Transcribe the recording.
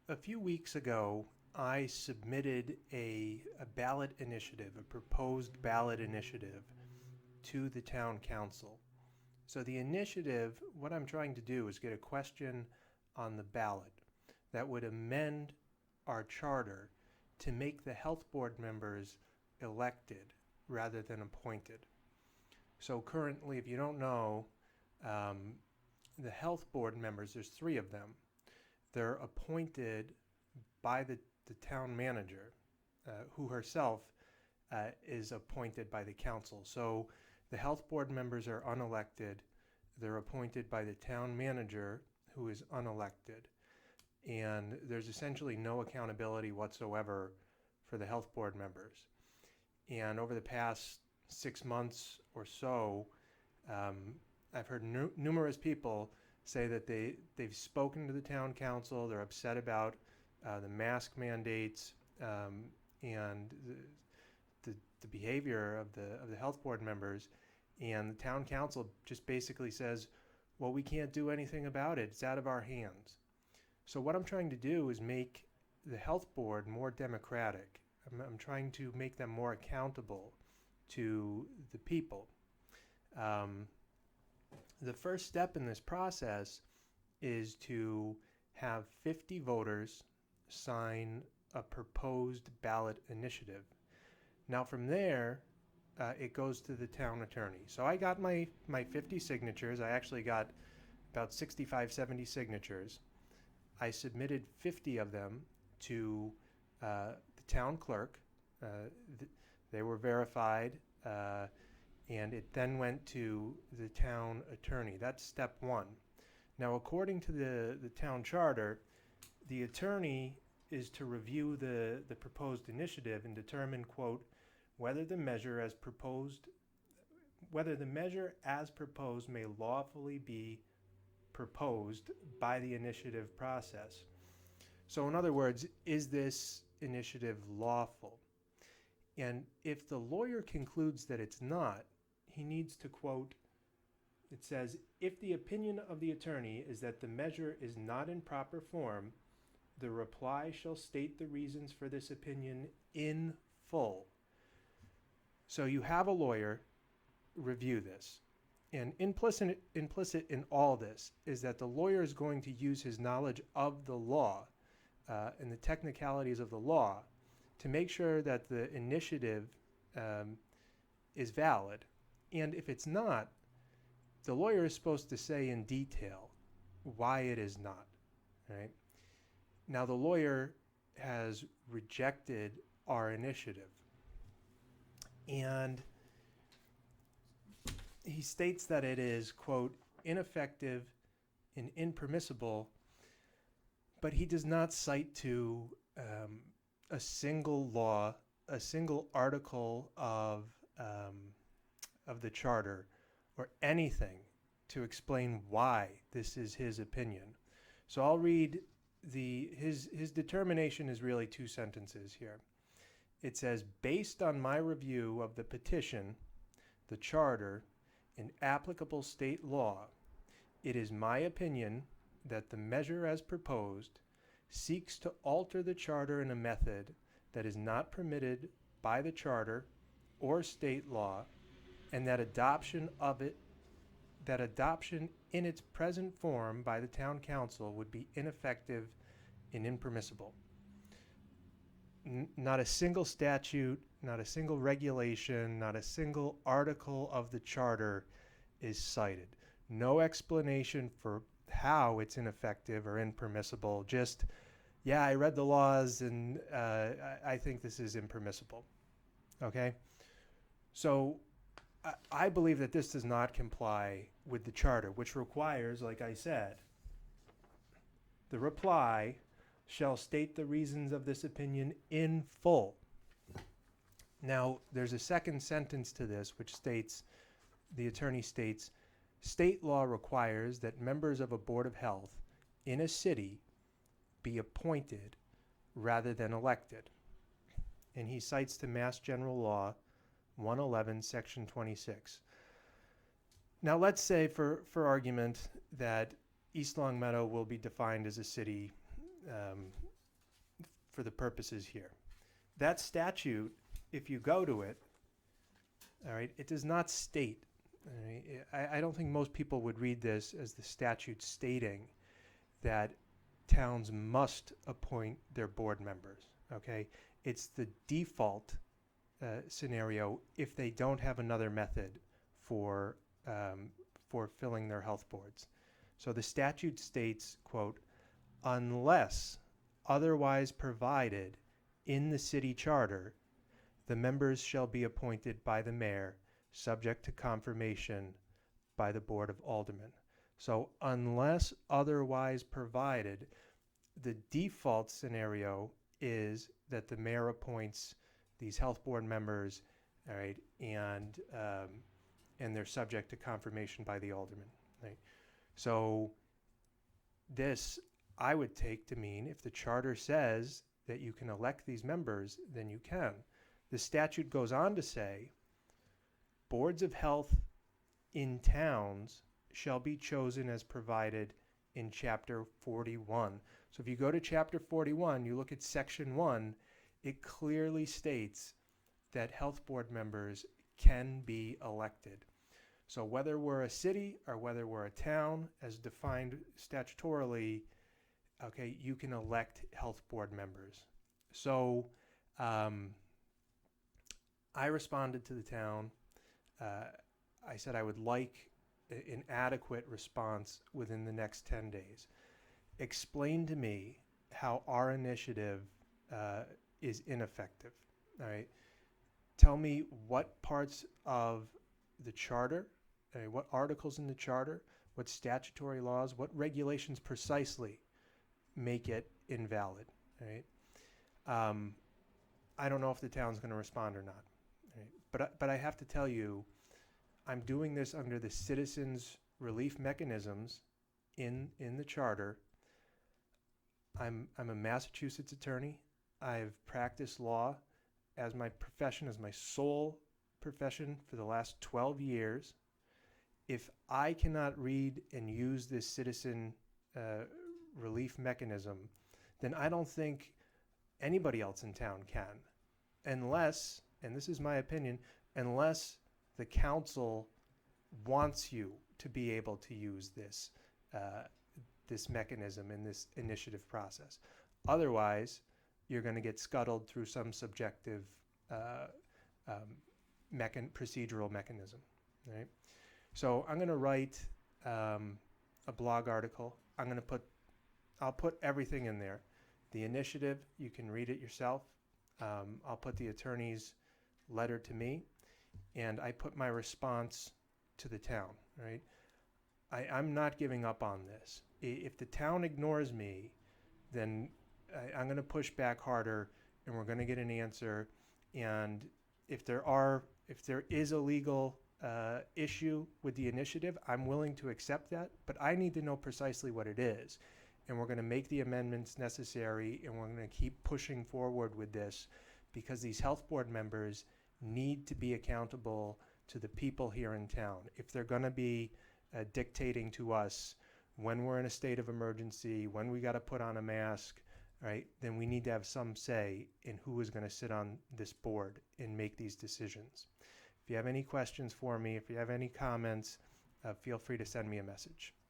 a few weeks ago, I submitted a ballot initiative, a proposed ballot initiative to the town council. So the initiative, what I'm trying to do is get a question on the ballot that would amend our charter to make the health board members elected rather than appointed. So currently, if you don't know, the health board members, there's 3 of them. They're appointed by the town manager, who herself is appointed by the council. So the health board members are unelected. They're appointed by the town manager, who is unelected. And there's essentially no accountability whatsoever for the health board members. And over the past 6 months or so, I've heard numerous people say that they've spoken to the town council. They're upset about the mask mandates and the behavior of the health board members, and the town council just basically says, well, we can't do anything about it. It's out of our hands. So what I'm trying to do is make the health board more democratic. I'm trying to make them more accountable to the people. The first step in this process is to have 50 voters sign a proposed ballot initiative. Now from there, it goes to the town attorney. So I got my 50 signatures. I actually got about 65, 70 signatures. I submitted 50 of them to the town clerk. They were verified, and it then went to the town attorney. That's step 1. Now, according to the town charter, the attorney is to review the proposed initiative and determine, quote, whether the measure as proposed may lawfully be proposed by the initiative process. So in other words, is this initiative lawful? And if the lawyer concludes that it's not, he needs to, quote, it says, if the opinion of the attorney is that the measure is not in proper form, the reply shall state the reasons for this opinion in full. So you have a lawyer review this. And implicit in all this is that the lawyer is going to use his knowledge of the law and the technicalities of the law to make sure that the initiative is valid. And if it's not, the lawyer is supposed to say in detail why it is not. Right? Now, the lawyer has rejected our initiative. And he states that it is, quote, ineffective and impermissible, but he does not cite to a single law, a single article of the charter or anything to explain why this is his opinion. So I'll read his determination is really 2 sentences here. It says, based on my review of the petition, the charter, and applicable state law, it is my opinion that the measure as proposed seeks to alter the charter in a method that is not permitted by the charter or state law, and that adoption in its present form by the town council would be ineffective and impermissible. Not a single statute, not a single regulation, not a single article of the charter is cited. No explanation for how it's ineffective or impermissible. Just, yeah, I read the laws and I think this is impermissible. Okay? So I believe that this does not comply with the charter, which requires, like I said, the reply shall state the reasons of this opinion in full. Now, there's a second sentence to this which states, the attorney states, state law requires that members of a board of health in a city be appointed rather than elected. And he cites to Mass General Law 111, Section 26. Now, let's say for argument that East Longmeadow will be defined as a city for the purposes here. That statute, if you go to it, all right, it does not state. All right, I don't think most people would read this as the statute stating that towns must appoint their board members. Okay, it's the default scenario if they don't have another method for filling their health boards. So the statute states, quote, unless otherwise provided in the city charter, the members shall be appointed by the mayor, subject to confirmation by the Board of Aldermen. So unless otherwise provided, the default scenario is that the mayor appoints these health board members, all right, and they're subject to confirmation by the alderman, right? So this I would take to mean if the charter says that you can elect these members, then you can. The statute goes on to say, boards of health in towns shall be chosen as provided in Chapter 41. So if you go to Chapter 41, you look at Section 1, it clearly states that health board members can be elected. So whether we're a city or whether we're a town, as defined statutorily, okay, you can elect health board members. So I responded to the town. I said I would like an adequate response within the next 10 days. Explain to me how our initiative is ineffective. All right. Tell me what parts of the charter, what articles in the charter, what statutory laws, what regulations precisely make it invalid. All right. I don't know if the town's going to respond or not. All right. But I have to tell you, I'm doing this under the citizens' relief mechanisms in the charter. I'm a Massachusetts attorney. I've practiced law as my profession, as my sole profession for the last 12 years. If I cannot read and use this citizen relief mechanism, then I don't think anybody else in town can, unless, and this is my opinion, unless the council wants you to be able to use this this mechanism in this initiative process. Otherwise, you're going to get scuttled through some subjective procedural mechanism, right? So I'm going to write a blog article. I'll put everything in there. The initiative, you can read it yourself. I'll put the attorney's letter to me, and I put my response to the town, right? I'm not giving up on this. If the town ignores me, then I'm going to push back harder, and we're going to get an answer. And if there is a legal issue with the initiative, I'm willing to accept that, but I need to know precisely what it is. And we're going to make the amendments necessary, and we're going to keep pushing forward with this, because these health board members need to be accountable to the people here in town. If they're going to be dictating to us when we're in a state of emergency, when we got to put on a mask, right, then we need to have some say in who is going to sit on this board and make these decisions. If you have any questions for me, if you have any comments, feel free to send me a message.